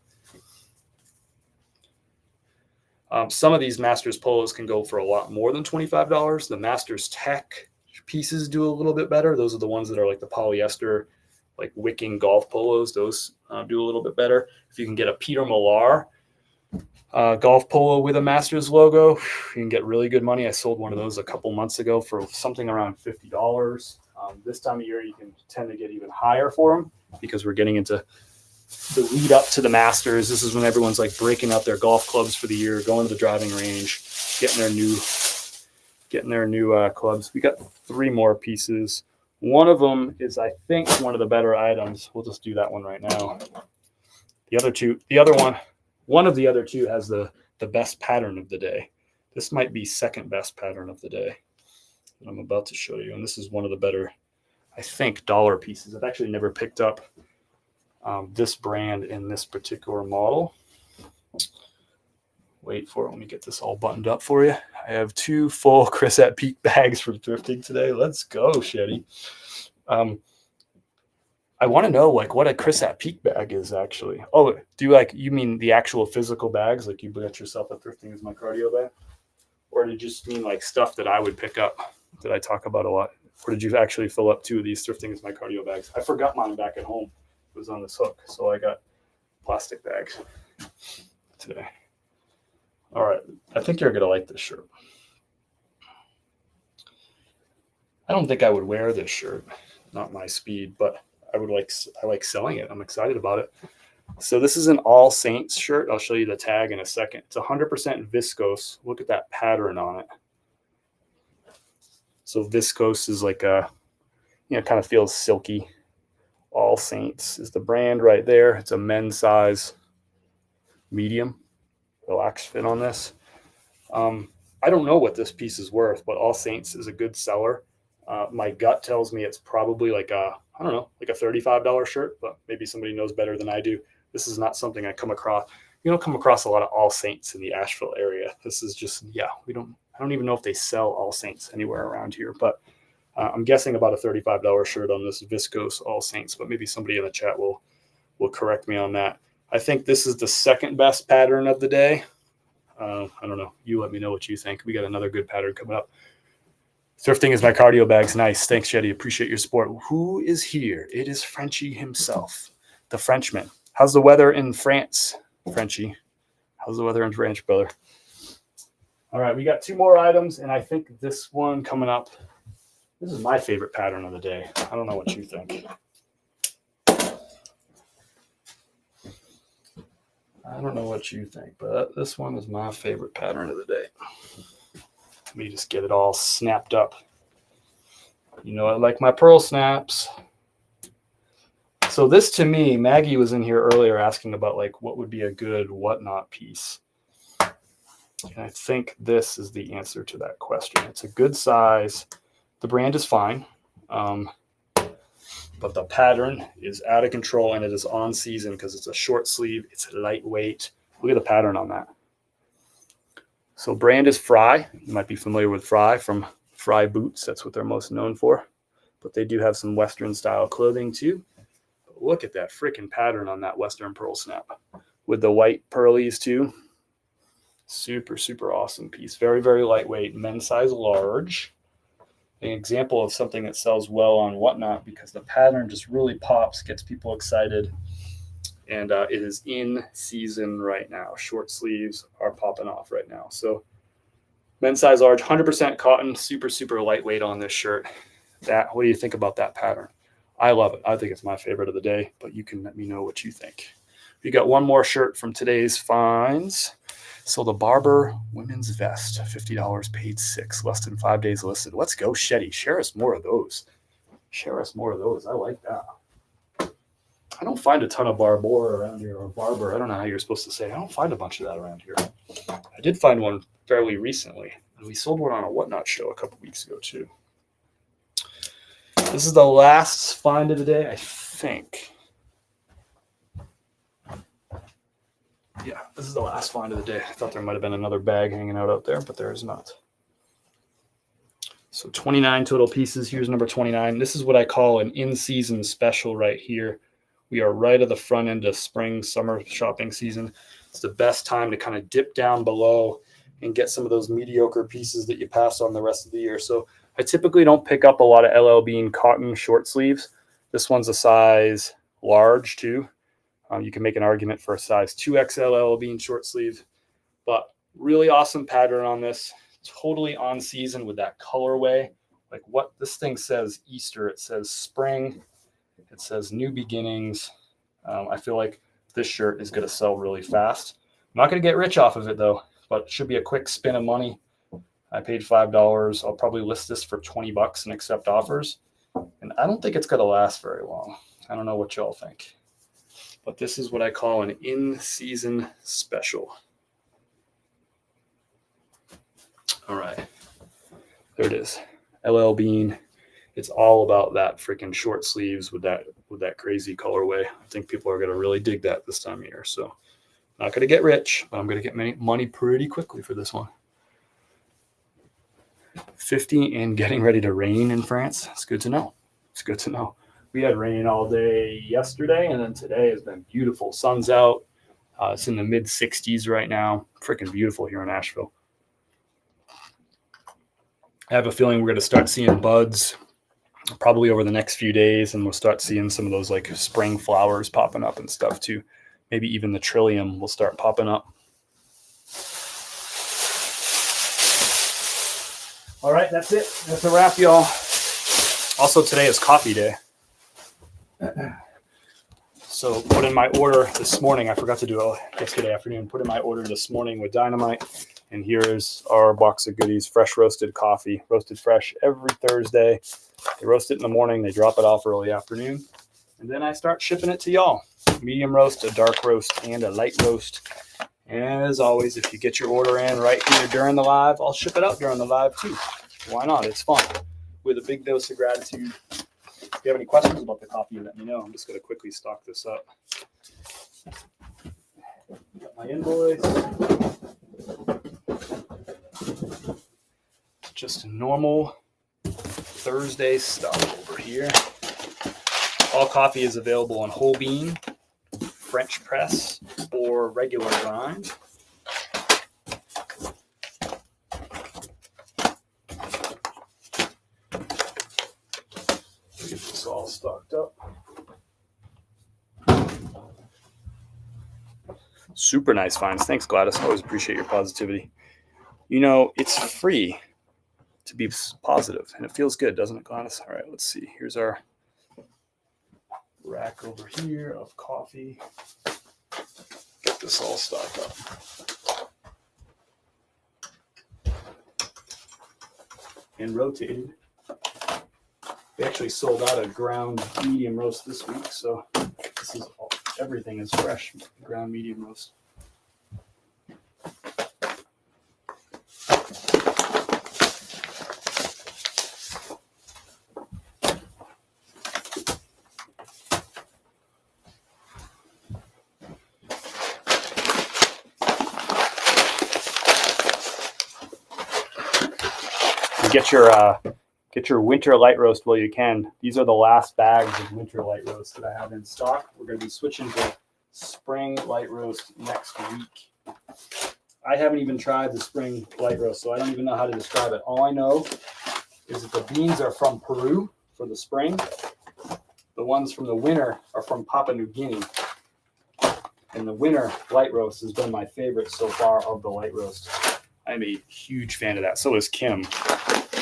Some of these Masters polos can go for a lot more than $25. The Masters Tech pieces do a little bit better. Those are the ones that are like the polyester, like wicking golf polos. Those do a little bit better. If you can get a Peter Millar golf polo with a Masters logo, you can get really good money. I sold one of those a couple months ago for something around $50. This time of year, you can tend to get even higher for them because we're getting into the lead up to the Masters. This is when everyone's like breaking out their golf clubs for the year, going to the driving range, getting their new clubs. We got 3 more pieces. One of them is, I think, one of the better items. We'll just do that one right now. One of the other two has the best pattern of the day. This might be second best pattern of the day that I'm about to show you. And this is one of the better, I think, dollar pieces. I've actually never picked up this brand in this particular model. Wait for it. Let me get this all buttoned up for you. I have 2 full Chris at Peak bags for thrifting today. Let's go, Shetty. I want to know like what a Chris at Peak bag is actually. Oh, you mean the actual physical bags? Like you got yourself a thrifting is my cardio bag? Or did you just mean like stuff that I would pick up that I talk about a lot? Or did you actually fill up 2 of these thrifting is my cardio bags? I forgot mine back at home. It was on this hook. So I got plastic bags today. All right. I think you're going to like this shirt. I don't think I would wear this shirt. Not my speed, but I like selling it. I'm excited about it. So this is an All Saints shirt. I'll show you the tag in a second. It's 100% viscose. Look at that pattern on it. So viscose is like kind of feels silky. All Saints is the brand right there. It's a men's size medium. Relaxed fit on this. I don't know what this piece is worth, but All Saints is a good seller. My gut tells me it's probably like a $35 shirt, but maybe somebody knows better than I do. This is not something I come across. you don't come across a lot of All Saints in the Asheville area. This is just, I don't even know if they sell All Saints anywhere around here, but I'm guessing about a $35 shirt on this viscose All Saints, but maybe somebody in the chat will correct me on that. I think this is the second best pattern of the day. I don't know. You let me know what you think. We got another good pattern coming up. Thrifting is my cardio bags. Nice. Thanks, Jetty. Appreciate your support. Who is here? It is Frenchie himself, the Frenchman. How's the weather in France, Frenchie? How's the weather in France, brother? All right, we got 2 more items, and I think this one coming up, this is my favorite pattern of the day. I don't know what you think. I don't know what you think, but this one is my favorite pattern of the day. Let me just get it all snapped up. You know, I like my pearl snaps. So this, to me, Maggie was in here earlier asking about like what would be a good whatnot piece. And I think this is the answer to that question. It's a good size. The brand is fine, but the pattern is out of control, and it is on season because it's a short sleeve. It's lightweight. Look at the pattern on that. So brand is Fry. You might be familiar with Fry from Fry Boots. That's what they're most known for. But they do have some Western style clothing too. But look at that freaking pattern on that Western pearl snap with the white pearlies too. Super, super awesome piece. Very, very lightweight. Men's size large. An example of something that sells well on whatnot because the pattern just really pops, gets people excited. And it is in season right now. Short sleeves are popping off right now. So men's size large, 100% cotton, super, super lightweight on this shirt. What do you think about that pattern? I love it. I think it's my favorite of the day, but you can let me know what you think. We got one more shirt from today's finds. So the Barber women's vest, $50, paid $6, less than 5 days listed. Let's go, Shetty. Share us more of those. Share us more of those. I like that. I don't find a ton of Barber around here, or Barber. I don't know how you're supposed to say it. I don't find a bunch of that around here. I did find one fairly recently, and we sold one on a Whatnot show a couple weeks ago too. This is the last find of the day, I think. Yeah, this is the last find of the day. I thought there might have been another bag hanging out there, but there is not. So 29 total pieces. Here's number 29. This is what I call an in-season special right here. We are right at the front end of spring, summer shopping season. It's the best time to kind of dip down below and get some of those mediocre pieces that you pass on the rest of the year. So I typically don't pick up a lot of LL Bean cotton short sleeves. This one's a size large too. You can make an argument for a size 2XL LL Bean short sleeve, but really awesome pattern on this. Totally on season with that colorway. Like what this thing says Easter, it says spring, it says new beginnings. I feel like this shirt is going to sell really fast. I'm not going to get rich off of it though, but it should be a quick spin of money. I paid $5. I'll probably list this for $20 and accept offers. And I don't think it's going to last very long. I don't know what y'all think. But this is what I call an in-season special. All right. There it is. LL Bean. It's all about that freaking short sleeves with that crazy colorway. I think people are going to really dig that this time of year. So not going to get rich, but I'm going to get money pretty quickly for this one. 50 and getting ready to rain in France. It's good to know. It's good to know. We had rain all day yesterday, and then today has been beautiful. Sun's out. It's in the mid 60s right now. Freaking beautiful here in Asheville. I have a feeling we're going to start seeing buds probably over the next few days, and we'll start seeing some of those like spring flowers popping up and stuff too. Maybe even the trillium will start popping up. All right, that's it. That's a wrap, y'all. Also, today is coffee day. So put in my order this morning. I forgot to do it yesterday afternoon. Put in my order this morning with Dynamite. And here's our box of goodies, fresh roasted coffee, roasted fresh every Thursday. They roast it in the morning. They drop it off early afternoon. And then I start shipping it to y'all. Medium roast, a dark roast, and a light roast. And as always, if you get your order in right here during the live, I'll ship it out during the live too. Why not? It's fun. With a big dose of gratitude. If you have any questions about the coffee, let me know. I'm just going to quickly stock this up. Got my invoice. Just normal Thursday stuff over here. All coffee is available on whole bean, French press, or regular grind. Get this all stocked up. Super nice finds. Thanks, Gladys. Always appreciate your positivity. You know, it's free to be positive, and it feels good, doesn't it, Gladys? All right, let's see. Here's our rack over here of coffee. Get this all stocked up and rotated. We actually sold out a ground medium roast this week, so this is all, everything is fresh ground medium roast. Get your winter light roast while you can. These are the last bags of winter light roast that I have in stock. We're going to be switching to spring light roast next week. I haven't even tried the spring light roast, so I don't even know how to describe it. All I know is that the beans are from Peru for the spring. The ones from the winter are from Papua New Guinea. And the winter light roast has been my favorite so far of the light roast. I'm a huge fan of that. So is Kim.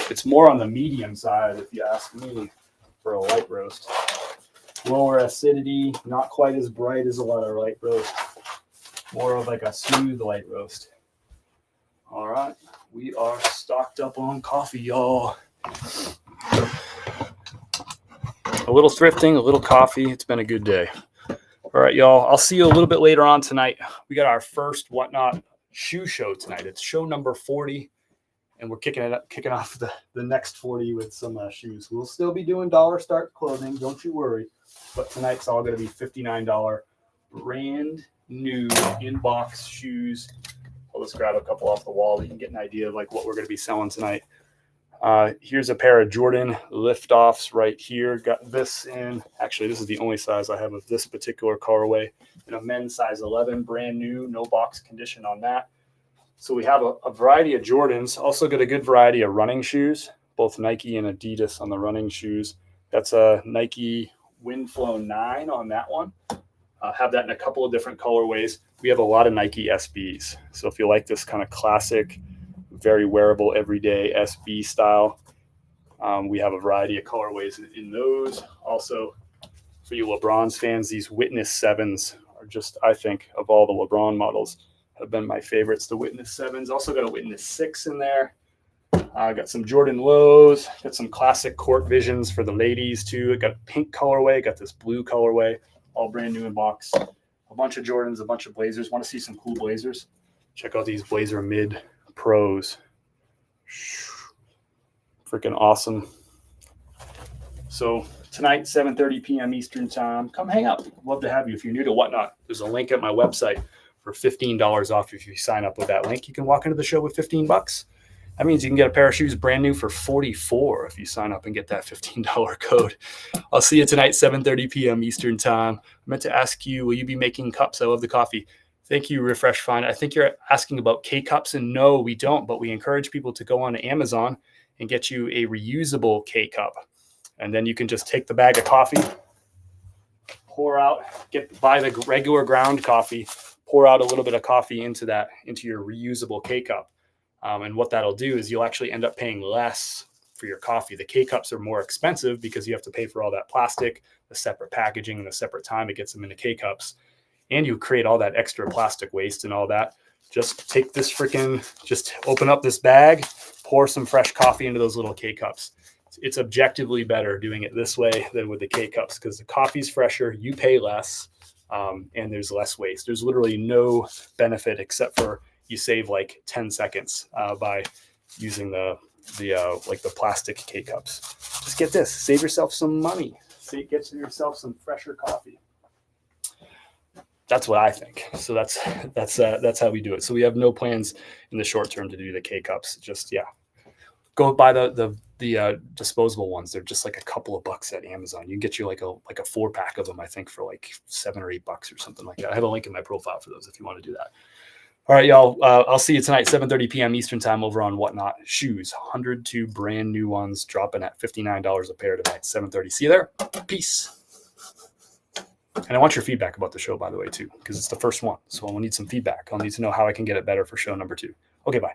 It's more on the medium side, if you ask me, for a light roast. Lower acidity, not quite as bright as a lot of light roast. More of like a smooth light roast. All right, we are stocked up on coffee, y'all. A little thrifting, a little coffee. It's been a good day. All right, y'all. I'll see you a little bit later on tonight. We got our first Whatnot shoe show tonight. It's show number 40. And we're kicking off the next 40 with some shoes. We'll still be doing dollar start clothing, don't you worry. But tonight's all going to be $59 brand new in-box shoes. I'll just grab a couple off the wall. You can get an idea of like what we're going to be selling tonight. Here's a pair of Jordan lift-offs right here. Got this in, actually this is the only size I have of this particular colorway. In a men's size 11, brand new, no box condition on that. So we have a variety of Jordans. Also got a good variety of running shoes, both Nike and Adidas on the running shoes. That's a Nike Windflow 9 on that one. Have that in a couple of different colorways. We have a lot of Nike SBs. So if you like this kind of classic, very wearable, everyday SB style, we have a variety of colorways in those. Also, for you LeBron's fans, these Witness 7s are just, I think, of all the LeBron models, have been my favorites. The Witness 7s. Also got a Witness 6 in there. Got some Jordan Lows. Got some classic Court Visions for the ladies too. Got a pink colorway. Got this blue colorway. All brand new in box. A bunch of Jordans, a bunch of Blazers. Want to see some cool Blazers? Check out these Blazer Mid Pros. Freaking awesome. So tonight, 7:30 p.m. Eastern time. Come hang out. Love to have you. If you're new to Whatnot, there's a link at my website for $15 off. If you sign up with that link, you can walk into the show with $15. That means you can get a pair of shoes brand new for $44 if you sign up and get that $15 code. I'll see you tonight, 7:30 p.m. Eastern time. I meant to ask you, will you be making cups? I love the coffee. Thank you, Refresh Find. I think you're asking about K-Cups, and no, we don't, but we encourage people to go on to Amazon and get you a reusable K-Cup. And then you can just take the bag of coffee, pour out, buy the regular ground coffee, pour out a little bit of coffee into your reusable K-Cup. And what that'll do is you'll actually end up paying less for your coffee. The K-Cups are more expensive because you have to pay for all that plastic, the separate packaging, and the separate time it gets them into K-Cups. And you create all that extra plastic waste and all that. Just take this just open up this bag, pour some fresh coffee into those little K-Cups. It's objectively better doing it this way than with the K-Cups because the coffee's fresher, you pay less, and there's less waste. There's literally no benefit except for you save like 10 seconds by using the plastic K-Cups. Just get this, save yourself some money. Get yourself some fresher coffee. That's what I think. So that's how we do it. So we have no plans in the short term to do the K cups. Just go buy the disposable ones. They're just like a couple of bucks at Amazon. You can get you like a 4-pack of them, I think, for like $7 or $8 or something like that. I have a link in my profile for those if you want to do that. All right, y'all. I'll see you tonight, 7:30 p.m. Eastern time over on Whatnot. Shoes, 102 brand new ones, dropping at $59 a pair tonight, 7:30. See you there. Peace. And I want your feedback about the show, by the way, too, because it's the first one. So I'll need some feedback. I'll need to know how I can get it better for show number 2. Okay, bye.